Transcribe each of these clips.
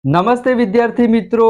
નમસ્તે વિદ્યાર્થી મિત્રો,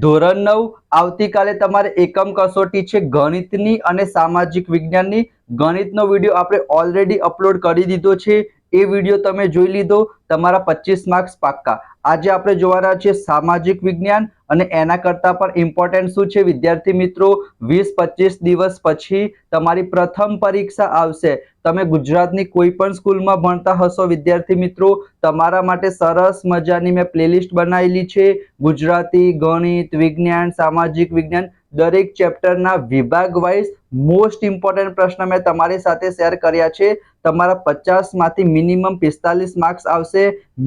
ધોરણ 9 આવતીકાલે તમારે એકમ કસોટી છે ગણિતની અને સામાજિક વિજ્ઞાનની. ગણિતનો વિડીયો આપણે ઓલરેડી અપલોડ કરી દીધો છે. એ વિડીયો તમે જોઈ લીધો, તમારા 25 માર્ક્સ પાક્કા. આજે આપણે જોવાના છે સામાજિક વિજ્ઞાન અને એના કરતા પણ ઇમ્પોર્ટન્ટ શું છે વિદ્યાર્થી મિત્રો, 20-25 દિવસ પછી તમારી પ્રથમ પરીક્ષા આવશે. તમે ગુજરાતની કોઈ પણ સ્કૂલમાં ભણતા હશો વિદ્યાર્થી મિત્રો, તમારા માટે સરસ મજાની મેં પ્લેલિસ્ટ બનાવેલી છે. ગુજરાતી, ગણિત, વિજ્ઞાન, સામાજિક વિજ્ઞાન દરેક ચેપ્ટરના વિભાગ વાઇઝ મોસ્ટ ઇમ્પોર્ટન્ટ પ્રશ્ન મેં તમારી સાથે શેર કર્યા છે. તમારા 50 માંથી મિનિમમ 45 માર્ક્સ આવશે.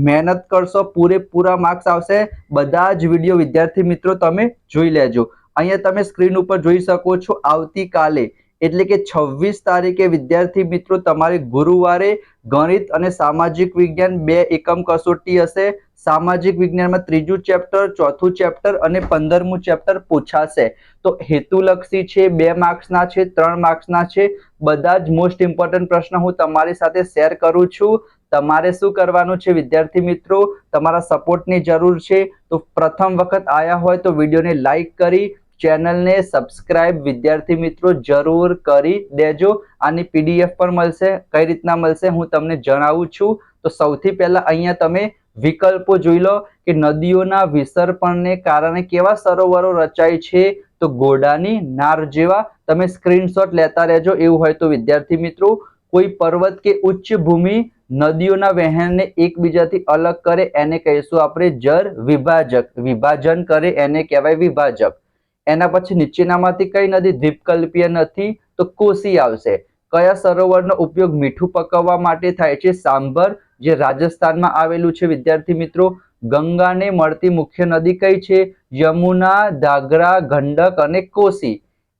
મહેનત કરશો પૂરેપૂરા માર્ક્સ આવશે. બધા જ વિડીયો વિદ્યાર્થી મિત્રો તમે જોઈ લેજો. અહીંયા તમે સ્ક્રીન ઉપર જોઈ શકો છો, આવતીકાલે એટલે કે 26 તારીખે વિદ્યાર્થી મિત્રો તમારે ગુરુવારે ગણિત અને સામાજિક વિજ્ઞાન 2 એકમ કસોટી હશે. સામાજિક વિજ્ઞાનમાં 3જું ચેપ્ટર, 4થું ચેપ્ટર અને 15મું ચેપ્ટર પૂછાશે. તો હેતુલક્ષી છે, 2 માર્ક્સના છે, 3 માર્ક્સના છે. બધા જ મોસ્ટ ઇમ્પોર્ટન્ટ પ્રશ્ન હું તમારી સાથે શેર કરું છું. તમારે શું કરવાનું છે વિદ્યાર્થી મિત્રો, તમારા સપોર્ટની જરૂર છે. તો પ્રથમ વખત આયા હોય તો વિડીયોને લાઈક કરી ચેનલને સબસ્ક્રાઇબ વિદ્યાર્થી મિત્રો જરૂર કરી દેજો. આની પીડીએફ પણ મળશે. કઈ રીતના મળશે હું તમને જણાવું છું. તો સૌથી પહેલા અહીંયા તમે વિકલ્પો જોઈ લો કે નદીઓના વિસર્પણને કારણે કેવા સરોવરો રચાય છે, તો ગોડાની નાર જેવા. તમે સ્ક્રીનશોટ લેતા રહેજો. એવું હોય તો વિદ્યાર્થી મિત્રો, કોઈ પર્વત કે ઉચ્ચ ભૂમિ નદીઓના વહેણને એકબીજાથી અલગ કરે એને કહીશું આપણે જળ વિભાજક. વિભાજન કરે એને કહેવાય વિભાજક. એના પછી નીચેનામાંથી કઈ નદી દ્વીપકલ્પીય નથી, તો કોસી આવશે. કયા સરોવરનો ઉપયોગ મીઠું પકવવા માટે થાય છે, સાંભર, જે રાજસ્થાનમાં આવેલું છે વિદ્યાર્થી મિત્રો. ગંગાને મળતી મુખ્ય નદી કઈ છે, યમુના, ઘાઘરા, ગંડક અને કોસી.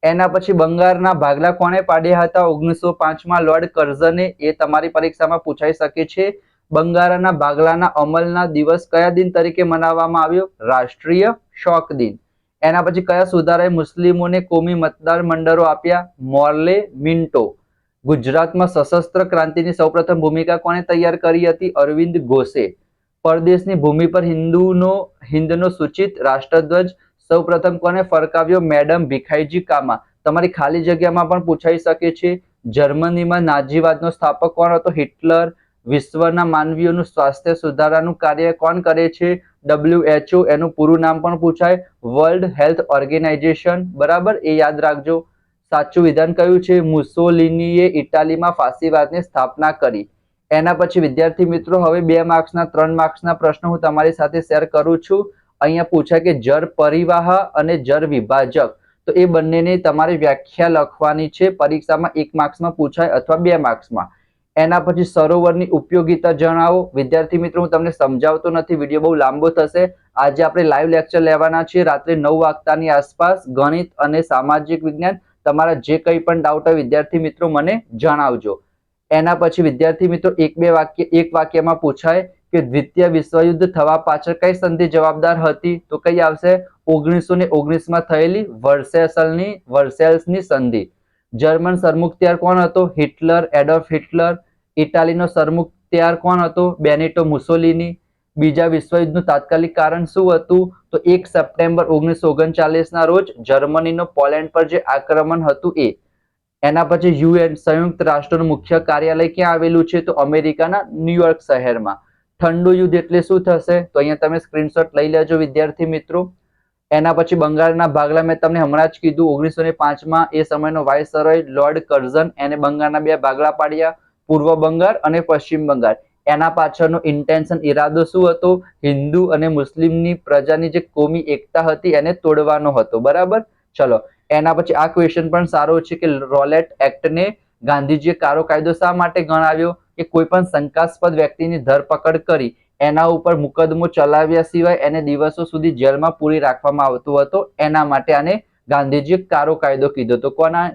એના પછી બંગાળના ભાગલા કોણે પાડ્યા હતા 1905માં, લોર્ડ કર્ઝને. એ તમારી પરીક્ષામાં પૂછાઈ શકે છે. બંગાળના ભાગલાના અમલના દિવસ કયા દિન તરીકે મનાવવામાં આવ્યો, રાષ્ટ્રીય શોક દિન. એના પછી કયા સુધારાએ મુસ્લિમોને કોમી મતદાર મંડળો આપ્યા, મોર્લે, મિન્ટો. ગુજરાતમાં સશસ્ત્ર ક્રાંતિની સૌપ્રથમ ભૂમિકા કોણે તૈયાર કરી હતી, અરવિંદ ઘોષે. પરદેશની ભૂમિ પર હિંદનો સૂચિત રાષ્ટ્રધ્વજ સૌપ્રથમ કોને ફરકાવ્યો, મેડમ ભીખાઈજી કામા. તમારી ખાલી જગ્યામાં પણ પૂછાઈ શકે છે. જર્મનીમાં નાઝીવાદનો સ્થાપક કોણ હતો, હિટલર. વિશ્વના માનવીઓનું સ્વાસ્થ્ય સુધારવાનું કાર્ય કોણ કરે છે, WHO. એનું પૂરું નામ પણ પૂછાય, વર્લ્ડ હેલ્થ ઓર્ગેનાઇઝેશન. બરાબર, એ યાદ રાખજો. સાચું વિધાન કયું છે, મુસોલિનીએ ઇટાલીમાં ફાસીવાદની સ્થાપના કરી. એના પછી વિદ્યાર્થી મિત્રો હવે 2 માર્ક્સના 3 માર્ક્સના પ્રશ્નો હું તમારી સાથે શેર કરું છું. અહીંયા પૂછાય કે જળ પરિવાહ અને જળ વિભાજક. તો એ બંનેની તમારે વ્યાખ્યા લખવાની છે. પરીક્ષામાં 1 માર્ક્સમાં પૂછાય અથવા 2 માર્ક્સમાં. એના પછી સરોવરની ઉપયોગિતા જણાવો. વિદ્યાર્થી મિત્રો હું તમને સમજાવતો નથી, વિડીયો બહુ લાંબો થશે. આજે આપણે લાઈવ લેક્ચર લેવાના છીએ રાત્રે 9 વાગ્યાની આસપાસ. ગણિત અને સામાજિક વિજ્ઞાન. તમારા જે કંઈ પણ ડાઉટ હોય વિદ્યાર્થી મિત્રો મને જણાવજો. એના પછી વિદ્યાર્થી મિત્રો એક વાક્યમાં પૂછાય કે દ્વિતીય વિશ્વયુદ્ધ થવા પાછળ કઈ સંધિ જવાબદાર હતી, તો કઈ આવશે, 1919માં થયેલી વર્સેલ્સની સંધિ. જર્મન સરમુખત્યાર કોણ હતો, હિટલર, એડોલ્ફ હિટલર. ઇટાલીનો સરમુખત્યાર કોણ હતો, બેનિટો મુસોલિની. બીજા વિશ્વયુદ્ધનું તાત્કાલિક કારણ શું હતું, તો 1 સપ્ટેમ્બર 1939ના રોજ જર્મનીનો પોલેન્ડ પર જે આક્રમણ હતું એ. એના પછી UN સંયુક્ત રાષ્ટ્રનું મુખ્ય કાર્યાલય ક્યાં આવેલું છે, તો અમેરિકાના ન્યુયોર્ક શહેરમાં. ઠંડુ યુદ્ધ એટલે શું થશે, તો અહીંયા તમે સ્ક્રીનશોટ લઈ લેજો વિદ્યાર્થી મિત્રો. એના પછી બંગાળના ભાગલા મેં તમને હમણાં જ કીધું 1905માં એ સમયનો વાઇસરોય લોર્ડ કર્ઝન એને બંગાળના 2 ભાગલા પાડ્યા, પૂર્વ બંગાળ અને પશ્ચિમ બંગાળ. એના પાછળનો ઇન્ટેન્શન ઈરાદો શું હતો, હિન્દુ અને મુસ્લિમની પ્રજાની જે કોમી એકતા હતી એને તોડવાનો હતો. બરાબર, ચલો. એના પછી આ ક્વેશ્ચન પણ સારો છે કે રોલેટ એક્ટને ગાંધીજીએ કાળો કાયદો શા માટે ગણાવ્યો, કે કોઈ પણ શંકાસ્પદ વ્યક્તિની ધરપકડ કરી એના ઉપર મુકદમો ચલાવ્યા સિવાય એને દિવસો સુધી જેલમાં પૂરી રાખવામાં આવતો હતો. એના માટે આને ગાંધીજીએ કારો કાયદો કીધો હતો.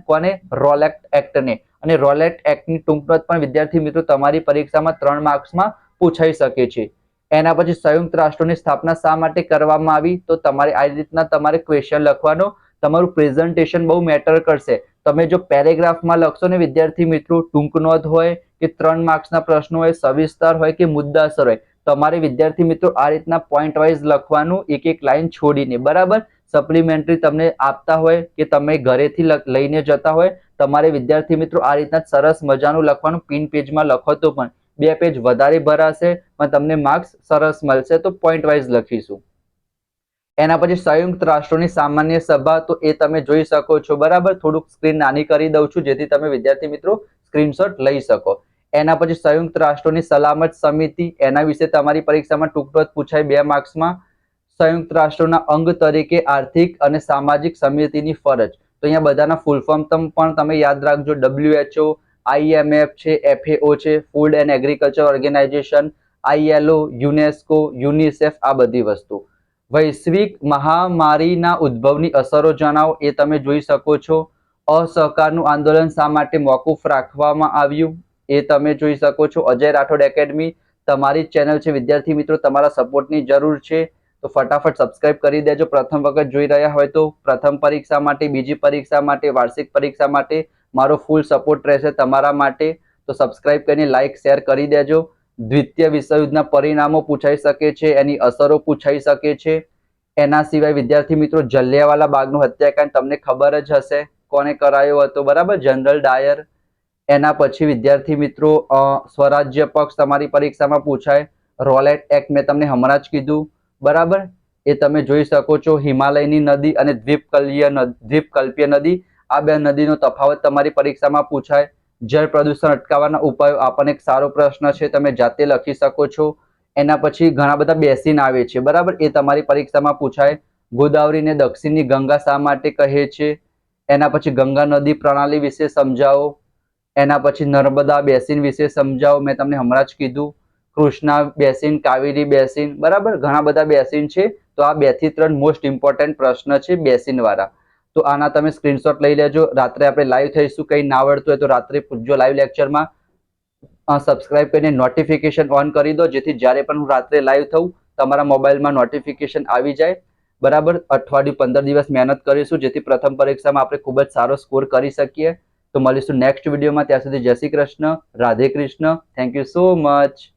કોને? રોલેટ એક્ટને. અને રોલેટ એક્ટની ટૂંક નોંધ પણ વિદ્યાર્થી મિત્રો તમારી પરીક્ષામાં 3 માર્ક્સમાં પૂછાઈ શકે છે. એના પછી સંયુક્ત રાષ્ટ્રોની સ્થાપના શા માટે કરવામાં આવી? તો તમારે આ રીતના તમારે ક્વેશ્ચન લખવાનો. તમારું પ્રેઝન્ટેશન બહુ મેટર કરશે. તમે જો પેરેગ્રાફમાં લખશો ને વિદ્યાર્થી મિત્રો, ટૂંક નોંધ હોય કે 3 માર્ક્સના પ્રશ્નો હોય, સવિસ્તાર હોય કે મુદ્દાસર હોય, તમારે વિદ્યાર્થી મિત્રો આ રીતના પોઈન્ટ વાઇઝ લખવાનું, એક એક લાઈન છોડીને. બરાબર? સપ્લિમેન્ટરી તમને આપતા હોય કે તમે ઘરેથી લઈને જતા હોય, તમારે વિદ્યાર્થી મિત્રો આ રીતના સરસ મજાનું લખવાનું. પિન પેજમાં લખો તો પણ 2 પેજ વધારે ભરાશે પણ તમને માર્ક્સ સરસ મળશે. તો પોઈન્ટ વાઇઝ લખીશું. એના પછી સંયુક્ત રાષ્ટ્રોની સામાન્ય સભા, તો એ તમે જોઈ શકો છો. બરાબર? થોડુંક સ્ક્રીન નાની કરી દઉં છું જેથી તમે વિદ્યાર્થી મિત્રો સ્ક્રીનશોટ લઈ શકો. એના પછી સંયુક્ત રાષ્ટ્રોની સલામત સમિતિ, એના વિશે તમારી પરીક્ષામાં ટૂંક નોંધ પૂછાય 2 માર્ક્સમાં. સંયુક્ત રાષ્ટ્રોના અંગ તરીકે આર્થિક અને સામાજિક સમિતિની ફરજ, તો અહીંયા બધાના ફૂલ ફોર્મ પણ તમે યાદ રાખજો. WHO, IMF છે, FAO છે, food and agriculture organisation, ILO, UNESCO, UNICEF, આ બધી વસ્તુ. વૈશ્વિક મહામારીના ઉદ્ભવની અસરો જણાવો, એ તમે જોઈ શકો છો. અસહકારનું આંદોલન શા માટે મોકૂફ રાખવામાં આવ્યું, એ તમે જોઈ શકો છો. અજય રાઠોડ એકેડમી તમારી ચેનલ છે વિદ્યાર્થી મિત્રો, તમારા સપોર્ટની જરૂર છે. તો ફટાફટ સબસ્ક્રાઇબ કરી દેજો. પ્રથમ વખત જોઈ રહ્યા હોય તો પ્રથમ પરીક્ષા માટે, બીજી પરીક્ષા માટે, વાર્ષિક પરીક્ષા માટે મારો ફૂલ સપોર્ટ રહેશે તમારા માટે. તો સબસ્ક્રાઇબ કરીને લાઇક શેર કરી દેજો. દ્વિતીય વિશ્વયુદ્ધના પરિણામો પૂછાઈ શકે છે, એની અસરો પૂછાઈ શકે છે. એના સિવાય વિદ્યાર્થી મિત્રો જલિયાવાલા બાગનો હત્યાકાંડ તમને ખબર જ હશે કોને કરાયો હતો. બરાબર? જનરલ ડાયર. એના પછી વિદ્યાર્થી મિત્રો સ્વરાજ્ય પક્ષ તમારી પરીક્ષામાં પૂછાય. રોલેટ એક્ટ મેં તમને હમણાં જ કીધું. બરાબર? એ તમે જોઈ શકો છો. હિમાલયની નદી અને દ્વીપકલ્પીય નદી, આ 2 નદીનો તફાવત તમારી પરીક્ષામાં પૂછાય. જળ પ્રદૂષણ અટકાવવાના ઉપાયો, આ પણ એક સારો પ્રશ્ન છે, તમે જાતે લખી શકો છો. એના પછી ઘણા બધા બેસીન આવે છે. બરાબર? એ તમારી પરીક્ષામાં પૂછાય. ગોદાવરીને દક્ષિણની ગંગા શા માટે કહે છે? એના પછી ગંગા નદી પ્રણાલી વિશે સમજાવો. એના પછી નર્મદા બેસીન વિશે સમજાવો, મેં તમને હમણાં જ કીધું. કૃષ્ણા બેસીન, કાવેરી બેસીન. બરાબર? ઘણા બધા બેસીન છે. તો આ 2 થી 3 મોસ્ટ ઇમ્પોર્ટન્ટ પ્રશ્ન છે બેસીન વાળા. તો આના તમે સ્ક્રીનશોટ લઈ લેજો. રાત્રે આપણે લાઈવ થઈશું. કંઈ ના આવડતું હોય તો રાત્રે પૂછજો લાઈવ લેક્ચરમાં. સબસ્ક્રાઇબ કરીને નોટિફિકેશન ઓન કરી દો જેથી જ્યારે પણ હું રાત્રે લાઈવ થઉં તમારા મોબાઈલમાં નોટિફિકેશન આવી જાય. બરાબર? અઠવાડિયું 15 દિવસ મહેનત કરીશું જેથી પ્રથમ પરીક્ષામાં આપણે ખૂબ જ સારો સ્કોર કરી શકીએ. તો મળીશું નેક્સ્ટ વિડીયોમાં. ત્યાં સુધી જય Shri Krishna, Radhe Krishna. Thank you so much.